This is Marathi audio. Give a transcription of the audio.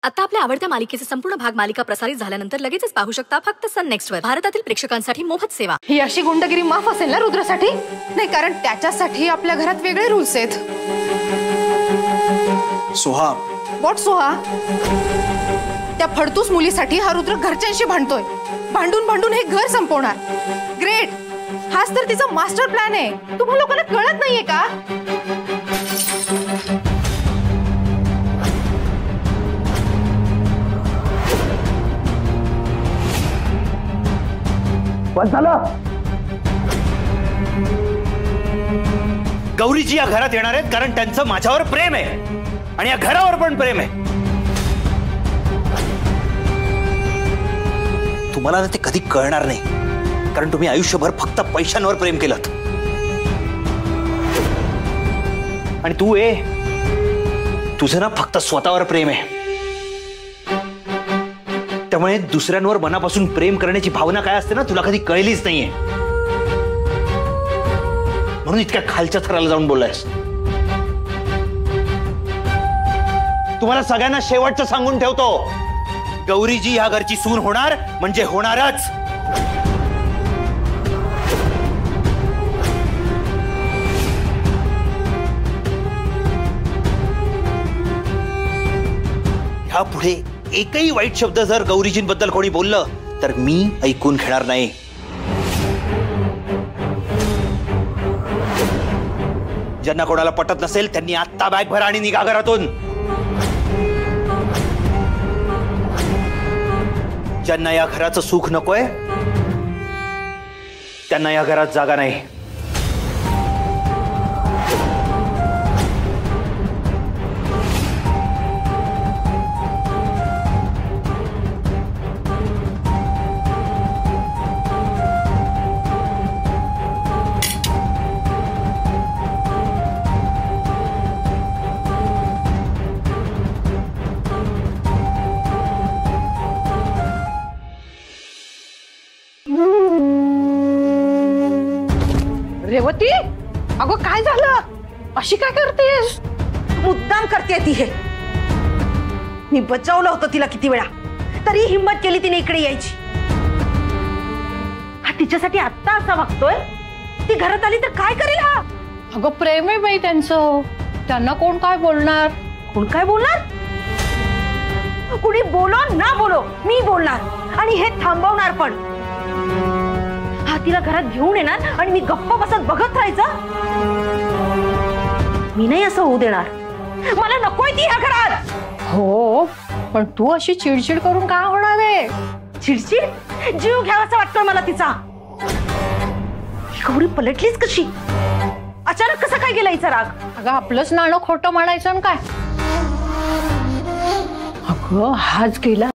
आता आपल्या आवडत्या मालिकेचे संपूर्ण भाग मालिका प्रसारित झाल्यानंतर लगेचच पाहू शकता फक्त सन नेक्स्ट वर। भारतातील प्रेक्षकांसाठी मोफत सेवा। ही अशी गुंडगिरी माफ असेल ना रुद्रसाठी? नाही, कारण त्याच्यासाठी आपल्या घरात वेगळे रूल्स आहेत। सोहा, व्हॉट सोहा? त्या फडतूस मुलीसाठी हा रुद्र घरच्यांशी भांडतोय। भांडून भांडून हे घर संपवणार। ग्रेट, हाच तर तिचा मास्टर प्लॅन आहे। तुम्हाला लोकांना कळत नाहीये का? गौरीजी या घरात येणार आहेत कारण त्यांचं माझ्यावर प्रेम आहे आणि या घरावर पण प्रेम आहे। तुम्हाला ते कधी कळणार नाही कारण तुम्ही आयुष्यभर फक्त पैशांवर प्रेम केलं। आणि तू तुझं ना फक्त स्वतःवर प्रेम आहे। त्यामुळे दुसऱ्यांवर मनापासून प्रेम करण्याची भावना काय असते ना तुला कधी कळलीच नाहीये, म्हणून इतक्या खालच्या थराला जाऊन बोललायस। तुम्हाला सगळ्यांना शेवटचं सांगून ठेवतो, गौरीजी ह्या घरची सून होणार म्हणजे होणारच। ह्यापुढे एकही वाईट शब्द जर गौरीजींबद्दल कोणी बोललं तर मी ऐकून घेणार नाही। ज्यांना कोणाला पटत नसेल त्यांनी आत्ता बॅग भरा आणि निघा घरातून। ज्यांना या घराचं सुख नकोय त्यांना या घरात जागा नाही। रेवती, अगं काय झालं? अशी काय करतेस? मुद्दाम करते ती हे। मी बचावलं होतं तिला किती वेळा, तरी हिम्मत केली तिने इकडे यायची। हा तिच्यासाठी आत्ता असा वागतोय, ती घरात आली तर काय करेल हा? अगं प्रेम आहे बाई त्यांचं, त्यांना कोण काय बोलणार? कोण काय बोलणार? कुणी बोलो ना बोलो मी बोलणार आणि हे थांबवणार पण। हा तिला घरात घेऊन येणार आणि मी गप्प बसत बघत राहायचं? मी नाही असं होऊ देणार। मला नकोय ती ह्या घरात। हो, पण तू अशी चिडचिड करून काय होणार आहे? चिडचिड? जीव घ्यावासा वाटतोय मला तिचा। गौरी पलटलीच कशी? अचानक कसा काय गेला हिचा राग? अगं आपलंच नाणं खोटं म्हणायचं काय? अगं हाच गेला